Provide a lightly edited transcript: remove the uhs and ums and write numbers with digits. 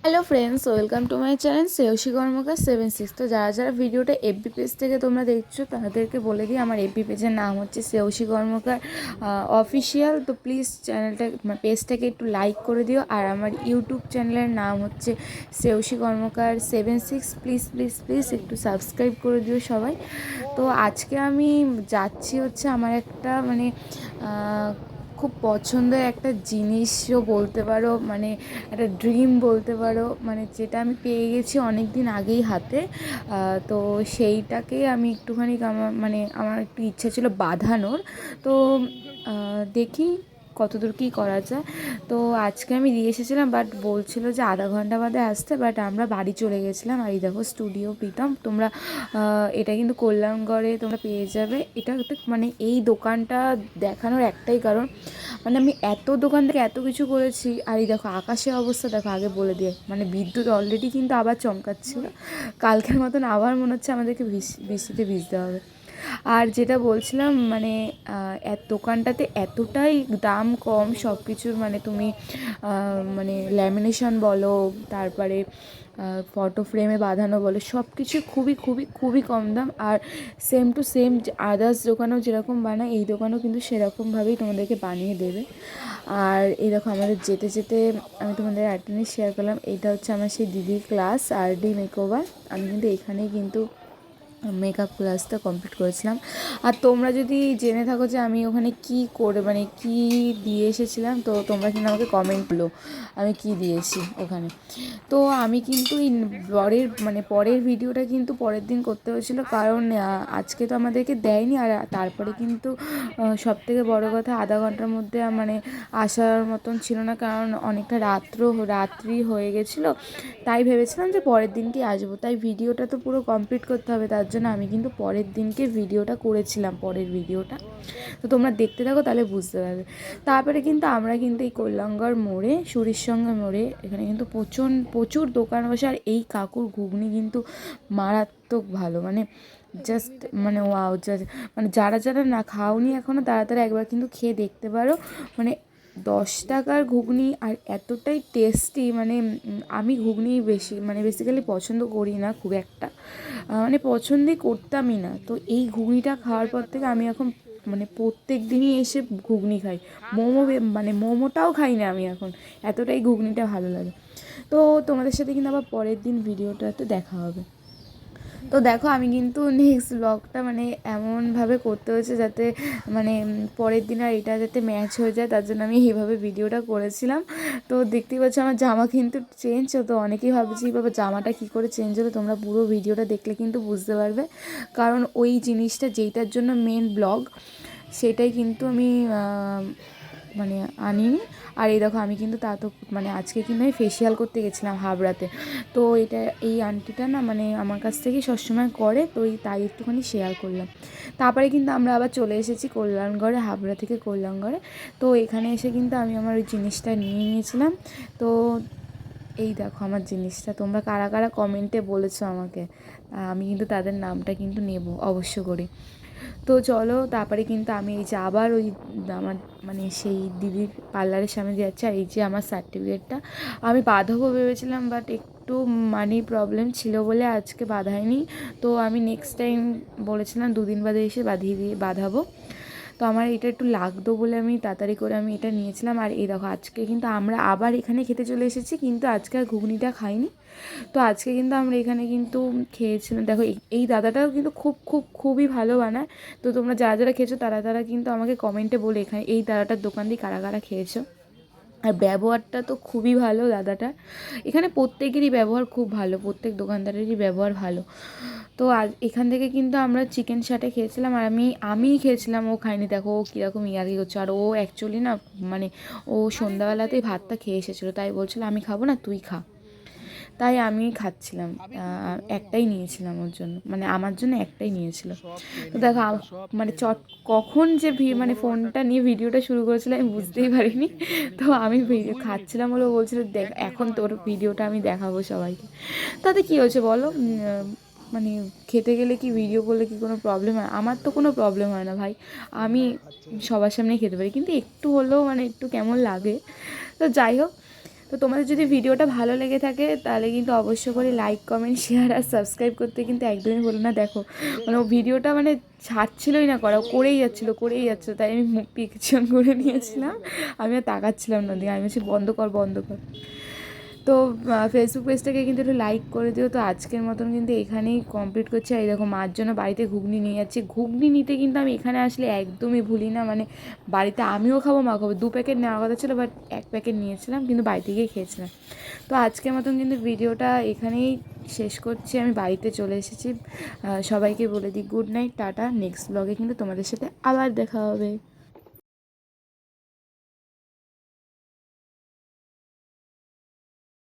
Hello friends, welcome to my channel Shreyasi Karmakar 76। তো যারা যারা ভিডিওটা এফবি পেজ থেকে তোমরা দেখছো তাদেরকে বলে দিই, আমার এফবি পেজের নাম হচ্ছে শ্রেয়সী কর্মকার অফিসিয়াল। তো প্লিজ চ্যানেলটা পেজটাকে একটু লাইক করে দিও। আর আমার ইউটিউব চ্যানেলের নাম হচ্ছে Shreyasi Karmakar 76। Please please please একটু সাবস্ক্রাইব করে দিও সবাই। তো আজকে আমি যাচ্ছি হচ্ছে আমার একটা খুব পছন্দের একটা জিনিসও বলতে পারো, একটা ড্রিম বলতে পারো, যেটা আমি পেয়ে গেছি অনেক দিন আগেই হাতে। তো সেইটাকেই আমি একটুখানি আমার একটু ইচ্ছা ছিল বাঁধানোর। তো দেখি কতদূর কী করা যায়। তো আজকে আমি দিয়ে এসেছিলাম, বাট বলছিল যে আধা ঘন্টা বাদে আসতে, বাট আমরা বাড়ি চলে গেছিলাম। আর এই দেখো স্টুডিও প্রীতম, তোমরা এটা কিন্তু কল্যাণগড়ে তোমরা পেয়ে যাবে। এটা এই দোকানটা দেখানোর একটাই কারণ, আমি এত দোকান থেকে এত কিছু করেছি। আর এই দেখো আকাশের অবস্থা দেখো, আগে বলে দিয়ে, বিদ্যুৎ অলরেডি কিন্তু আবার চমকাচ্ছিল। কালকের মতন আবার মনে হচ্ছে আমাদেরকে বৃষ্টিতে ভিজতে হবে। আর যেটা বলছিলাম, দোকানটাতে এতটাই দাম কম সব কিছুর, তুমি ল্যামিনেশন বলো, তারপরে ফটো ফ্রেমে বাঁধানো বলো, সব কিছু খুবই খুবই খুবই কম দাম। আর সেম টু সেম আদার্স দোকানেও যেরকম বানায় এই দোকানেও কিন্তু সেরকমভাবেই তোমাদেরকে বানিয়ে দেবে। আর এই দেখো আমাদের যেতে যেতে আমি তোমাদের একটা জিনিস শেয়ার করলাম, এইটা হচ্ছে আমার সেই দিদির ক্লাস আরডি মেকওভার। আমি কিন্তু এখানেই কিন্তু মেকআপ ক্লাসটা কমপ্লিট করেছিলাম। আর তোমরা যদি জেনে থাকো যে আমি ওখানে কী করে কী দিয়ে এসেছিলাম, তো তোমরা কিন্তু আমাকে কমেন্ট করো আমি কী দিয়েছি ওখানে। তো আমি কিন্তু এই পরের ভিডিওটা কিন্তু পরের দিন করতে হয়েছিল, কারণ আজকে তো আমাদেরকে দেয়নি। আর তারপরে কিন্তু সবথেকে বড় কথা, আধা ঘন্টার মধ্যে আসার মতন ছিল না, কারণ অনেকটা রাত্রি হয়ে গেছিলো। তাই ভেবেছিলাম যে পরের দিনকেই আসবো, তাই ভিডিওটা তো পুরো কমপ্লিট করতে হবে। তার জন্য আমি কিন্তু পরের দিনকে ভিডিওটা করেছিলাম, পরের ভিডিওটা। তো তোমরা দেখতে থাকো, তাহলে বুঝতে পারবে। তারপরে কিন্তু আমরা কিন্তু এই কল্যাণগড় মোড়ে, সুরিরসঙ্গে মোড়ে, এখানে কিন্তু প্রচুর দোকান বসে। আর এই কাকুর ঘুগনি কিন্তু মারাত্মক ভালো, জাস্ট ওয়াও। যারা যারা না খাওনি এখনও, তারা তারা একবার কিন্তু খেয়ে দেখতে পারো। 10 টাকার ঘুগনি আর এতটাই টেস্টি। আমি ঘুগনি বেসিক্যালি পছন্দ করি না খুব একটা, পছন্দই করতামই না। তো এই ঘুগনিটা খাওয়ার পর থেকে আমি এখন প্রত্যেক দিনই এসে ঘুগনি খাই। মোমোটাও খাই না আমি এখন, এতটাই ঘুগনিটা ভালো লাগে। তো তোমাদের সাথে কিন্তু আবার পরের দিন ভিডিওটাতে দেখা হবে। তো দেখো আমি কিন্তু নেক্সট ব্লগটা এমনভাবে করতে হয়েছে যাতে পরের দিন আর এটা যাতে ম্যাচ হয়ে যায়, তার জন্য আমি এইভাবে ভিডিওটা করেছিলাম। তো দেখতেই পাচ্ছি আমার জামা কিন্তু চেঞ্জ হতো। অনেকেই ভাবছি বাবা জামাটা কী করে চেঞ্জ হবে, তোমরা পুরো ভিডিওটা দেখলে কিন্তু বুঝতে পারবে। কারণ ওই জিনিসটা যেইটার জন্য মেন ব্লগ, সেটাই কিন্তু আমি আনিনি। আর এই দেখো আমি কিন্তু তা তো আজকে কিন্তু আমি ফেসিয়াল করতে গেছিলাম হাবড়াতে। তো এই আন্টিটা না আমার কাছ থেকেই সবসময় করে, তো তাই একটুখানি শেয়ার করলাম। তারপরে কিন্তু আমরা আবার চলে এসেছি কল্যাণগড়ে, হাবড়া থেকে কল্যাণগড়ে। তো এখানে এসে কিন্তু আমি আমার ওই জিনিসটা নিয়ে নিয়েছিলাম। তো এই দেখো আমার জিনিসটা, তোমরা কারা কারা কমেন্টে বলেছো আমাকে, আমি কিন্তু তাদের নামটা কিন্তু নেব অবশ্য করে। তো চলো, তারপরে কিন্তু আমি এই যে আবার ওই আমার সেই দিদির পার্লারের সামনে যাচ্ছি। আর এই যে আমার সার্টিফিকেটটা আমি বাঁধাবো ভেবেছিলাম, বাট একটু মানি প্রবলেম ছিল বলে আজকে বাঁধাইনি। তো আমি নেক্সট টাইম বলেছিলাম 2 দিন বাদে এসে বাঁধাবো। তো আমার এটা একটু লাগতো বলে আমি তাড়াতাড়ি করে আমি এটা নিয়েছিলাম। আর এই দেখো আজকে কিন্তু আমরা আবার এখানে খেতে চলে এসেছি, কিন্তু আজকে আর ঘুগনিটা খাইনি। তো আজকে কিন্তু আমরা এখানে কিন্তু খেয়েছিলাম। দেখো এই দাদাটাও কিন্তু খুব খুব খুবই ভালো বানায়। তো তোমরা যারা যারা খেয়েছো তারা তারা কিন্তু আমাকে কমেন্টে বলে এখানে এই দাদাটার দোকান দিয়ে কারা কারা খেয়েছো। আর ব্যবহারটা তো খুবই ভালো দাদাটার। এখানে প্রত্যেকেরই ব্যবহার খুব ভালো, প্রত্যেক দোকানদারেরই ব্যবহার ভালো। তো আজ এখান থেকে কিন্তু আমরা চিকেন শাটে খেয়েছিলাম। আর আমিই খেয়েছিলাম, ও খায়নি। দেখো ও কীরকম ইয়ার্কি করছে। আর ও অ্যাকচুয়ালি না ও সন্ধ্যাবেলাতেই ভাতটা খেয়ে এসেছিলো, তাই বলছিলো আমি খাবো না, তুই খা। তাই আমি খাচ্ছিলাম, একটাই নিয়েছিলাম ওর জন্য, আমার জন্য একটাই নিয়েছিল। তো দেখো চট কখন যে ফোনটা নিয়ে ভিডিওটা শুরু করেছিল আমি বুঝতেই পারিনি। তো আমি ভিডিও খাচ্ছিলাম বলে বলছিল দেখ এখন তোর ভিডিওটা আমি দেখাবো সবাইকে। তাতে কী হয়েছে বলো, খেতে গেলে কি ভিডিও করলে কি কোনো প্রবলেম হয়? আমার তো কোনো প্রবলেম হয় না ভাই, আমি সবার সামনেই খেতে পারি, কিন্তু একটু হলেও একটু কেমন লাগে। তো যাই হোক, তো তোমাদের যদি ভিডিওটা ভালো লেগে থাকে তাহলে কিন্তু অবশ্য করে লাইক কমেন্ট শেয়ার আর সাবস্ক্রাইব করতে কিন্তু একদমই বলো না। দেখো মানে ও ভিডিওটা মানে ছাড়ছিলই না করা, করেই যাচ্ছিলো, তাই আমি মুখ পিছন করে নিয়েছিলাম, আমি আর তাকাচ্ছিলাম না, দিয়ে আমি বলছি বন্ধ কর বন্ধ কর। তো ফেসবুক পেজটাকে কিন্তু একটু লাইক করে দিও। তো আজকের মতন কিন্তু এখানেই কমপ্লিট করছি। আর এই দেখো মার জন্য বাড়িতে ঘুগনি নিয়ে যাচ্ছি। ঘুগনি নিতে কিন্তু আমি এখানে আসলে একদমই ভুলি না, মানে বাড়িতে আমিও খাবো মা খাবো, 2 প্যাকেট নেওয়ার কথা ছিল, বাট 1 প্যাকেট নিয়েছিলাম, কিন্তু বাড়িতে গিয়ে খেয়েছিলাম। তো আজকের মতন কিন্তু ভিডিওটা এখানেই শেষ করছি, আমি বাড়িতে চলে এসেছি। সবাইকে বলে দিই গুড নাইট, টাটা। নেক্সট ব্লগে কিন্তু তোমাদের সাথে আবার দেখা হবে।